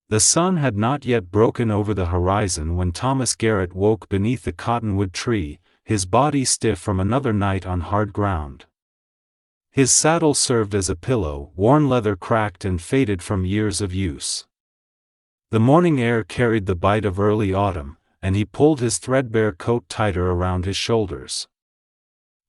The sun had not yet broken over the horizon when Thomas Garrett woke beneath the cottonwood tree, his body stiff from another night on hard ground. His saddle served as a pillow, worn leather cracked and faded from years of use. The morning air carried the bite of early autumn, and he pulled his threadbare coat tighter around his shoulders.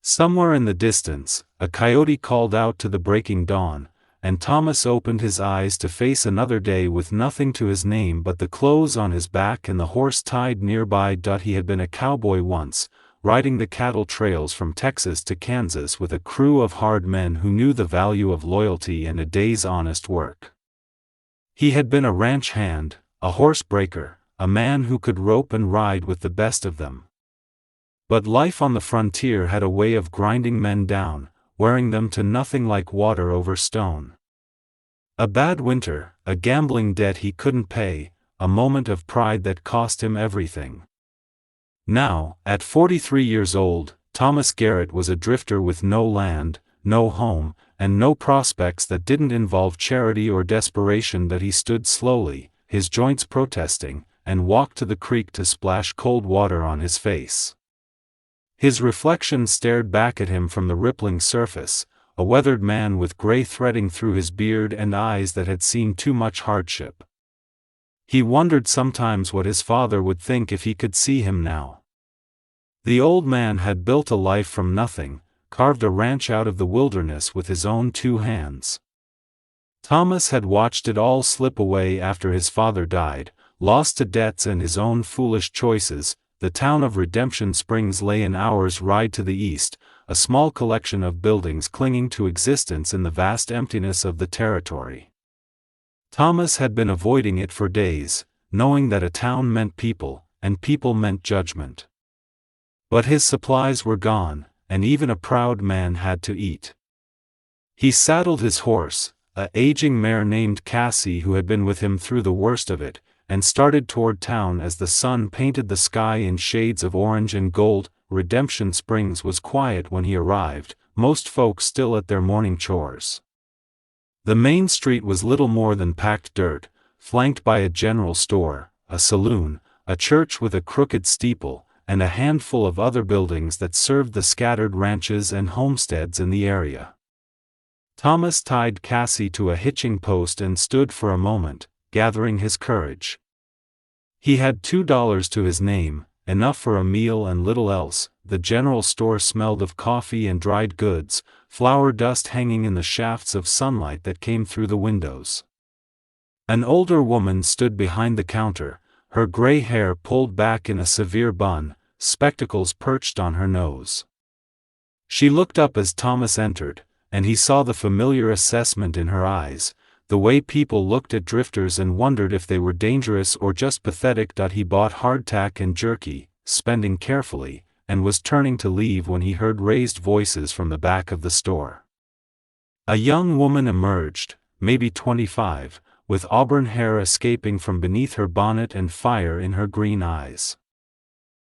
Somewhere in the distance, a coyote called out to the breaking dawn, and Thomas opened his eyes to face another day with nothing to his name but the clothes on his back and the horse tied nearby. He had been a cowboy once, riding the cattle trails from Texas to Kansas with a crew of hard men who knew the value of loyalty and a day's honest work. He had been a ranch hand, a horse breaker, a man who could rope and ride with the best of them. But life on the frontier had a way of grinding men down, wearing them to nothing like water over stone. A bad winter, a gambling debt he couldn't pay, a moment of pride that cost him everything. Now, at 43 years old, Thomas Garrett was a drifter with no land, no home, and no prospects that didn't involve charity or desperation. He stood slowly, his joints protesting, and walked to the creek to splash cold water on his face. His reflection stared back at him from the rippling surface, a weathered man with gray threading through his beard and eyes that had seen too much hardship. He wondered sometimes what his father would think if he could see him now. The old man had built a life from nothing, carved a ranch out of the wilderness with his own 2 hands. Thomas had watched it all slip away after his father died, lost to debts and his own foolish choices. The town of Redemption Springs lay an hour's ride to the east, a small collection of buildings clinging to existence in the vast emptiness of the territory. Thomas had been avoiding it for days, knowing that a town meant people, and people meant judgment. But his supplies were gone, and even a proud man had to eat. He saddled his horse, an aging mare named Cassie who had been with him through the worst of it, and started toward town as the sun painted the sky in shades of orange and gold. Redemption Springs was quiet when he arrived, most folks still at their morning chores. The main street was little more than packed dirt, flanked by a general store, a saloon, a church with a crooked steeple, and a handful of other buildings that served the scattered ranches and homesteads in the area. Thomas tied Cassie to a hitching post and stood for a moment, gathering his courage. He had $2 to his name, enough for a meal and little else. The general store smelled of coffee and dried goods, flour dust hanging in the shafts of sunlight that came through the windows. An older woman stood behind the counter, her gray hair pulled back in a severe bun, spectacles perched on her nose. She looked up as Thomas entered, and he saw the familiar assessment in her eyes, the way people looked at drifters and wondered if they were dangerous or just pathetic. He bought hardtack and jerky, spending carefully, and was turning to leave when he heard raised voices from the back of the store. A young woman emerged, maybe 25, with auburn hair escaping from beneath her bonnet and fire in her green eyes.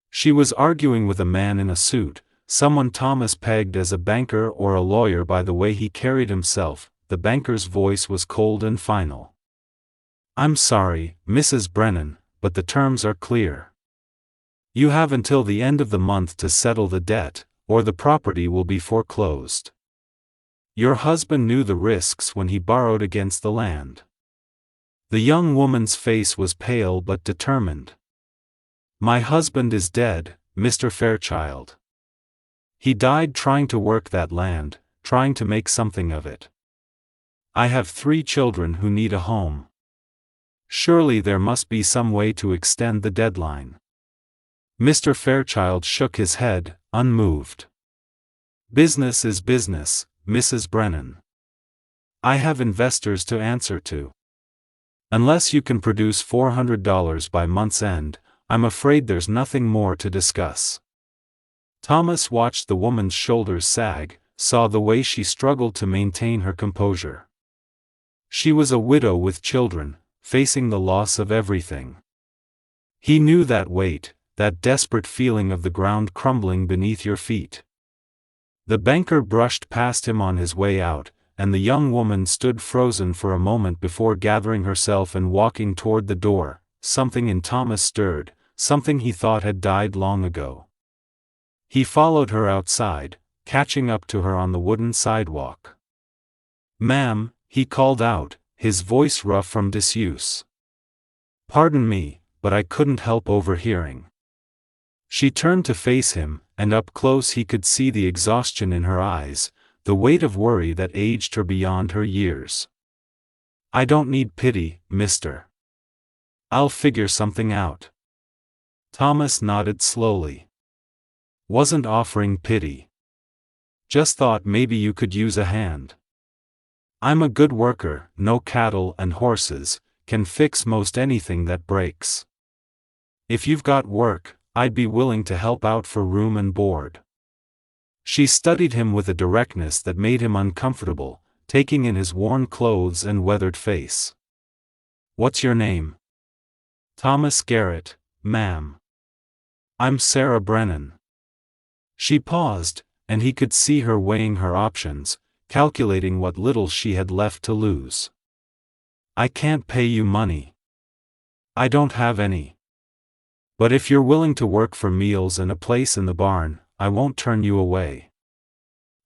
She was arguing with a man in a suit, someone Thomas pegged as a banker or a lawyer by the way he carried himself. The banker's voice was cold and final. "I'm sorry, Mrs. Brennan, but the terms are clear. You have until the end of the month to settle the debt, or the property will be foreclosed. Your husband knew the risks when he borrowed against the land." The young woman's face was pale but determined. "My husband is dead, Mr. Fairchild. He died trying to work that land, trying to make something of it. I have 3 children who need a home. Surely there must be some way to extend the deadline." Mr. Fairchild shook his head, unmoved. "Business is business, Mrs. Brennan. I have investors to answer to. Unless you can produce $400 by month's end, I'm afraid there's nothing more to discuss." Thomas watched the woman's shoulders sag, saw the way she struggled to maintain her composure. She was a widow with children, facing the loss of everything. He knew that weight, that desperate feeling of the ground crumbling beneath your feet. The banker brushed past him on his way out, and the young woman stood frozen for a moment before gathering herself and walking toward the door. Something in Thomas stirred, something he thought had died long ago. He followed her outside, catching up to her on the wooden sidewalk. "Ma'am," he called out, his voice rough from disuse. "Pardon me, but I couldn't help overhearing." She turned to face him, and up close he could see the exhaustion in her eyes, the weight of worry that aged her beyond her years. "I don't need pity, mister. I'll figure something out." Thomas nodded slowly. "Wasn't offering pity. Just thought maybe you could use a hand. I'm a good worker, no cattle and horses, can fix most anything that breaks. If you've got work, I'd be willing to help out for room and board." She studied him with a directness that made him uncomfortable, taking in his worn clothes and weathered face. "What's your name?" "Thomas Garrett, ma'am." "I'm Sarah Brennan." She paused, and he could see her weighing her options, calculating what little she had left to lose. "I can't pay you money. I don't have any. But if you're willing to work for meals and a place in the barn, I won't turn you away.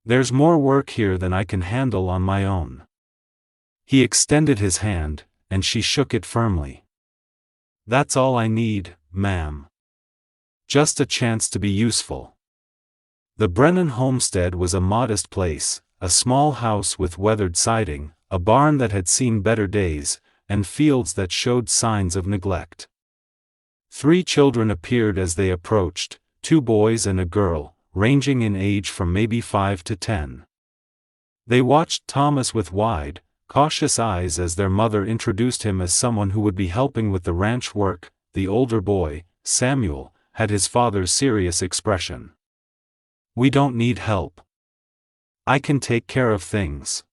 There's more work here than I can handle on my own." He extended his hand, and she shook it firmly. "That's all I need, ma'am. Just a chance to be useful." The Brennan homestead was a modest place, a small house with weathered siding, a barn that had seen better days, and fields that showed signs of neglect. 3 children appeared as they approached, 2 boys and a girl, ranging in age from maybe 5 to 10. They watched Thomas with wide, cautious eyes as their mother introduced him as someone who would be helping with the ranch work. The older boy, Samuel, had his father's serious expression. "We don't need help. I can take care of things."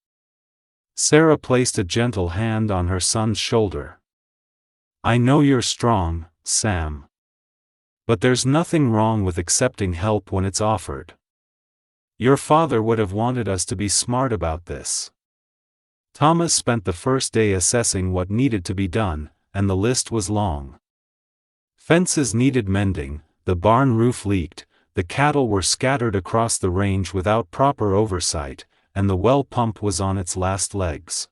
Sarah placed a gentle hand on her son's shoulder. "I know you're strong, Sam. But there's nothing wrong with accepting help when it's offered. Your father would have wanted us to be smart about this." Thomas spent the first day assessing what needed to be done, and the list was long. Fences needed mending, the barn roof leaked, the cattle were scattered across the range without proper oversight, and the well pump was on its last legs.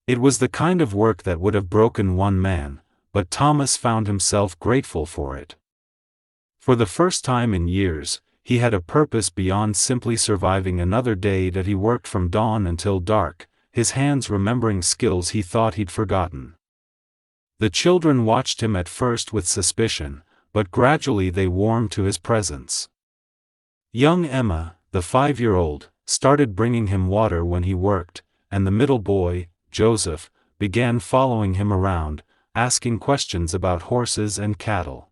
It was the kind of work that would have broken one man, but Thomas found himself grateful for it. For the first time in years, he had a purpose beyond simply surviving another day that he worked from dawn until dark, his hands remembering skills he thought he'd forgotten. The children watched him at first with suspicion, but gradually they warmed to his presence. Young Emma, the 5-year-old, started bringing him water when he worked, and the middle boy, Joseph, began following him around, asking questions about horses and cattle.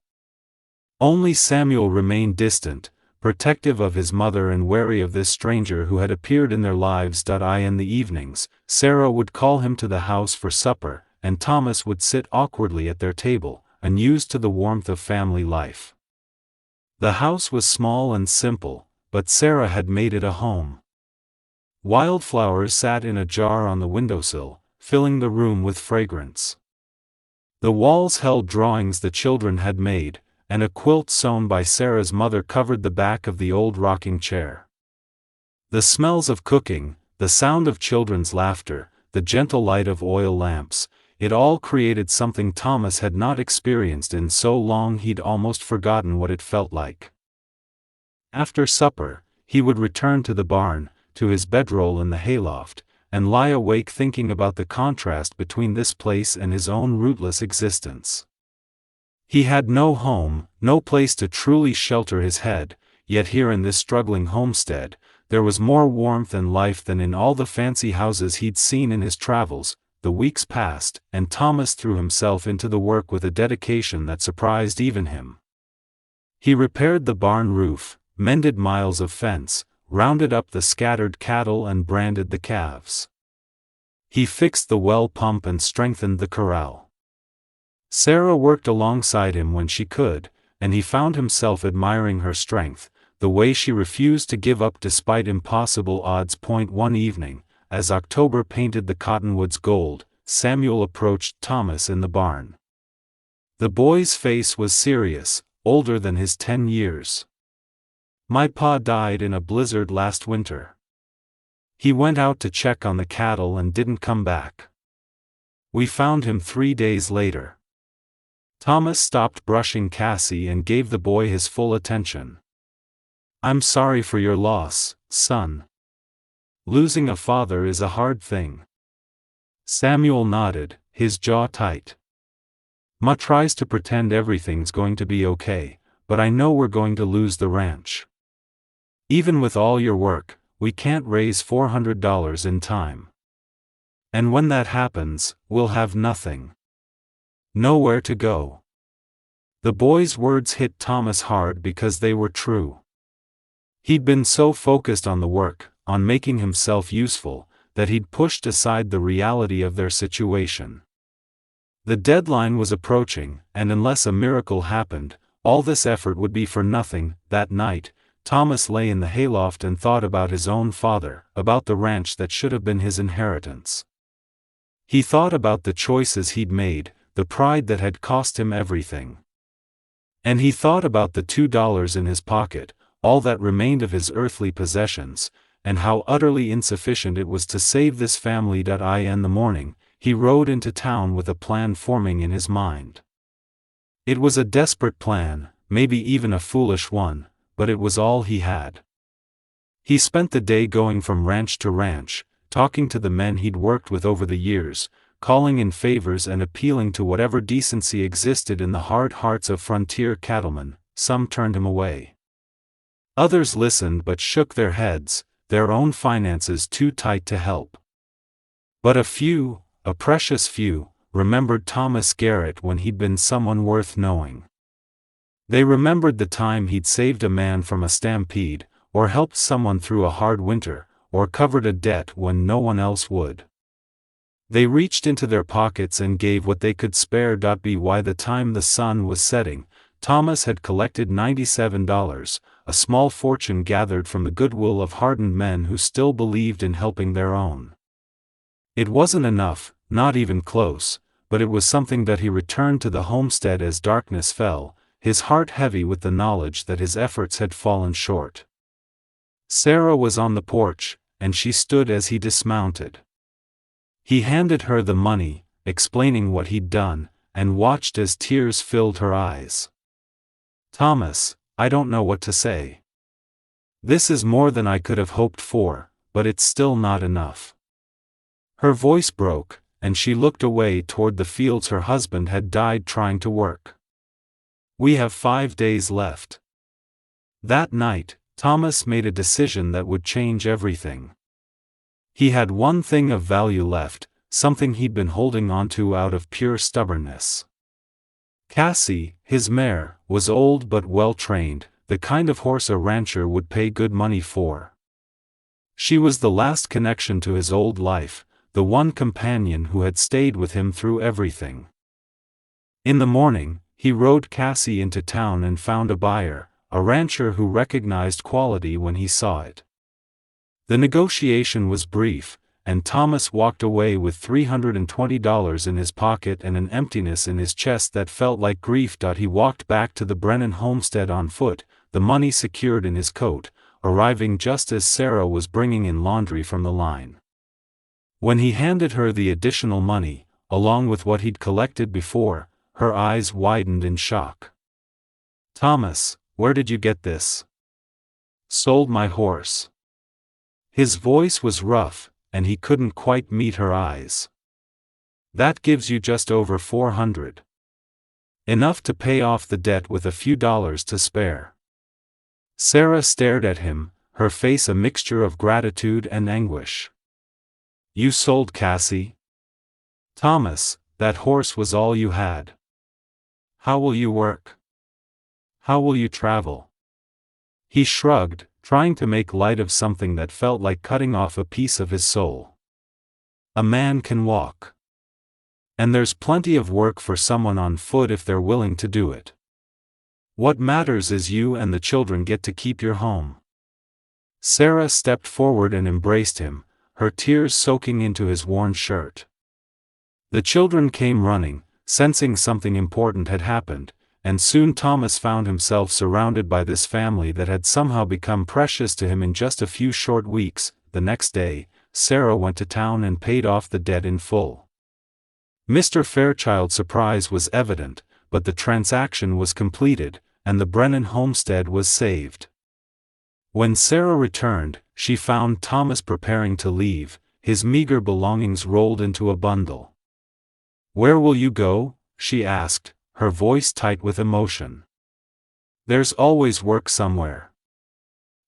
Only Samuel remained distant, protective of his mother and wary of this stranger who had appeared in their lives. In the evenings, Sarah would call him to the house for supper, and Thomas would sit awkwardly at their table, unused to the warmth of family life. The house was small and simple, but Sarah had made it a home. Wildflowers sat in a jar on the windowsill, filling the room with fragrance. The walls held drawings the children had made, and a quilt sewn by Sarah's mother covered the back of the old rocking chair. The smells of cooking, the sound of children's laughter, the gentle light of oil lamps, it all created something Thomas had not experienced in so long he'd almost forgotten what it felt like. After supper, he would return to the barn, to his bedroll in the hayloft, and lie awake thinking about the contrast between this place and his own rootless existence. He had no home, no place to truly shelter his head, yet here in this struggling homestead, there was more warmth and life than in all the fancy houses he'd seen in his travels. The weeks passed, and Thomas threw himself into the work with a dedication that surprised even him. He repaired the barn roof, mended miles of fence, rounded up the scattered cattle and branded the calves. He fixed the well pump and strengthened the corral. Sarah worked alongside him when she could, and he found himself admiring her strength, the way she refused to give up despite impossible odds. One evening, as October painted the cottonwoods gold, Samuel approached Thomas in the barn. The boy's face was serious, older than his 10 years. "My pa died in a blizzard last winter. He went out to check on the cattle and didn't come back. We found him 3 days later." Thomas stopped brushing Cassie and gave the boy his full attention. "I'm sorry for your loss, son. Losing a father is a hard thing." Samuel nodded, his jaw tight. "Ma tries to pretend everything's going to be okay, but I know we're going to lose the ranch. Even with all your work, we can't raise $400 in time. And when that happens, we'll have nothing. Nowhere to go." The boy's words hit Thomas hard because they were true. He'd been so focused on the work, on making himself useful, that he'd pushed aside the reality of their situation. The deadline was approaching, and unless a miracle happened, all this effort would be for nothing. That night, Thomas lay in the hayloft and thought about his own father, about the ranch that should have been his inheritance. He thought about the choices he'd made, the pride that had cost him everything. And he thought about the $2 in his pocket, all that remained of his earthly possessions, and how utterly insufficient it was to save this family. In the morning, he rode into town with a plan forming in his mind. It was a desperate plan, maybe even a foolish one, but it was all he had. He spent the day going from ranch to ranch, talking to the men he'd worked with over the years, calling in favors and appealing to whatever decency existed in the hard hearts of frontier cattlemen. Some turned him away. Others listened but shook their heads, their own finances too tight to help. But a few, a precious few, remembered Thomas Garrett when he'd been someone worth knowing. They remembered the time he'd saved a man from a stampede, or helped someone through a hard winter, or covered a debt when no one else would. They reached into their pockets and gave what they could spare. By the time the sun was setting, Thomas had collected $97, a small fortune gathered from the goodwill of hardened men who still believed in helping their own. It wasn't enough, not even close, but it was something that he returned to the homestead as darkness fell, his heart heavy with the knowledge that his efforts had fallen short. Sarah was on the porch, and she stood as he dismounted. He handed her the money, explaining what he'd done, and watched as tears filled her eyes. "Thomas, I don't know what to say. This is more than I could have hoped for, but it's still not enough." Her voice broke, and she looked away toward the fields her husband had died trying to work. "We have 5 days left." That night, Thomas made a decision that would change everything. He had one thing of value left, something he'd been holding onto out of pure stubbornness. Cassie, his mare, was old but well-trained, the kind of horse a rancher would pay good money for. She was the last connection to his old life, the one companion who had stayed with him through everything. In the morning, he rode Cassie into town and found a buyer, a rancher who recognized quality when he saw it. The negotiation was brief, and Thomas walked away with $320 in his pocket and an emptiness in his chest that felt like grief. He walked back to the Brennan homestead on foot, the money secured in his coat, arriving just as Sarah was bringing in laundry from the line. When he handed her the additional money, along with what he'd collected before, her eyes widened in shock. "Thomas, where did you get this?" "Sold my horse." His voice was rough, and he couldn't quite meet her eyes. "That gives you just over $400. Enough to pay off the debt with a few dollars to spare." Sarah stared at him, her face a mixture of gratitude and anguish. "You sold Cassie? Thomas, that horse was all you had. How will you work? How will you travel?" He shrugged, trying to make light of something that felt like cutting off a piece of his soul. "A man can walk. And there's plenty of work for someone on foot if they're willing to do it. What matters is you and the children get to keep your home." Sarah stepped forward and embraced him, her tears soaking into his worn shirt. The children came running, sensing something important had happened, and soon Thomas found himself surrounded by this family that had somehow become precious to him in just a few short weeks. The next day, Sarah went to town and paid off the debt in full. Mr. Fairchild's surprise was evident, but the transaction was completed, and the Brennan homestead was saved. When Sarah returned, she found Thomas preparing to leave, his meager belongings rolled into a bundle. "Where will you go?" she asked, her voice tight with emotion. "There's always work somewhere."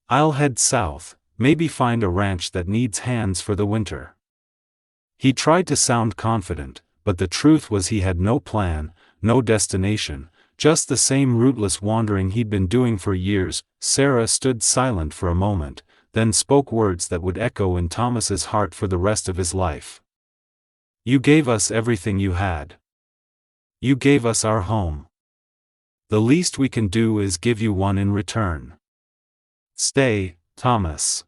"I'll head south, maybe find a ranch that needs hands for the winter." He tried to sound confident, but the truth was he had no plan, no destination, just the same rootless wandering he'd been doing for years. Sarah stood silent for a moment, then spoke words that would echo in Thomas's heart for the rest of his life. "You gave us everything you had. You gave us our home. The least we can do is give you one in return. Stay, Thomas.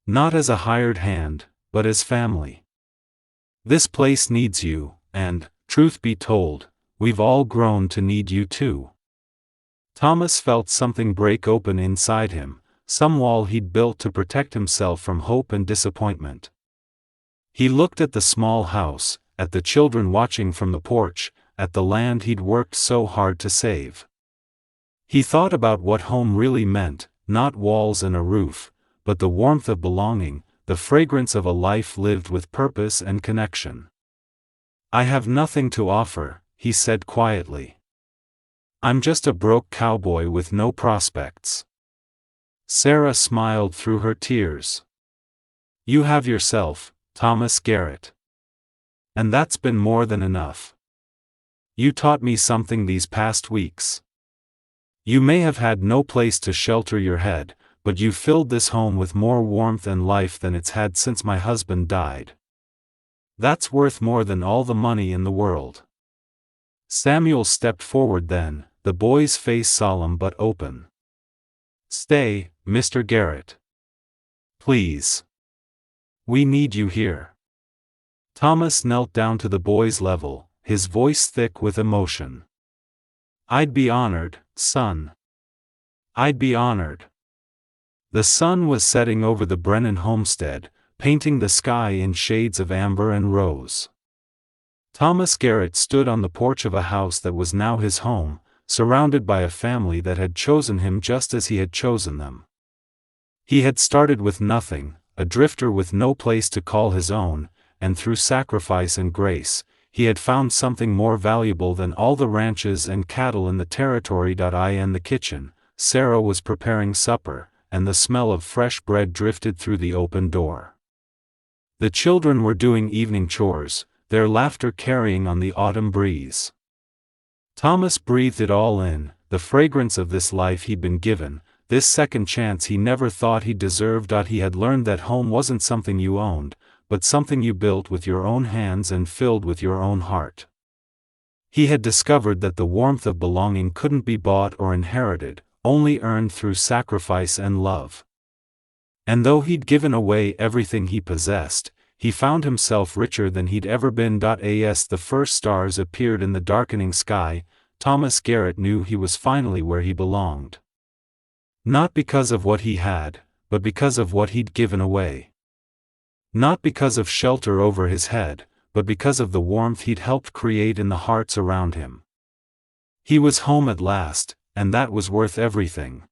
Not as a hired hand, but as family. This place needs you, and, truth be told, we've all grown to need you too." Thomas felt something break open inside him, some wall he'd built to protect himself from hope and disappointment. He looked at the small house, at the children watching from the porch, at the land he'd worked so hard to save. He thought about what home really meant, not walls and a roof, but the warmth of belonging, the fragrance of a life lived with purpose and connection. "I have nothing to offer," he said quietly. "I'm just a broke cowboy with no prospects." Sarah smiled through her tears. "You have yourself, Thomas Garrett. And that's been more than enough. You taught me something these past weeks. You may have had no place to shelter your head, but you filled this home with more warmth and life than it's had since my husband died. That's worth more than all the money in the world." Samuel stepped forward then, the boy's face solemn but open. "Stay, Mr. Garrett. Please. We need you here." Thomas knelt down to the boy's level, his voice thick with emotion. "I'd be honored, son. I'd be honored." The sun was setting over the Brennan homestead, painting the sky in shades of amber and rose. Thomas Garrett stood on the porch of a house that was now his home, surrounded by a family that had chosen him just as he had chosen them. He had started with nothing, a drifter with no place to call his own, and through sacrifice and grace, he had found something more valuable than all the ranches and cattle in the territory. In the kitchen, Sarah was preparing supper, and the smell of fresh bread drifted through the open door. The children were doing evening chores, their laughter carrying on the autumn breeze. Thomas breathed it all in, the fragrance of this life he'd been given, this second chance he never thought he deserved. He had learned that home wasn't something you owned, but something you built with your own hands and filled with your own heart. He had discovered that the warmth of belonging couldn't be bought or inherited, only earned through sacrifice and love. And though he'd given away everything he possessed, he found himself richer than he'd ever been. As the first stars appeared in the darkening sky, Thomas Garrett knew he was finally where he belonged. Not because of what he had, but because of what he'd given away. Not because of shelter over his head, but because of the warmth he'd helped create in the hearts around him. He was home at last, and that was worth everything.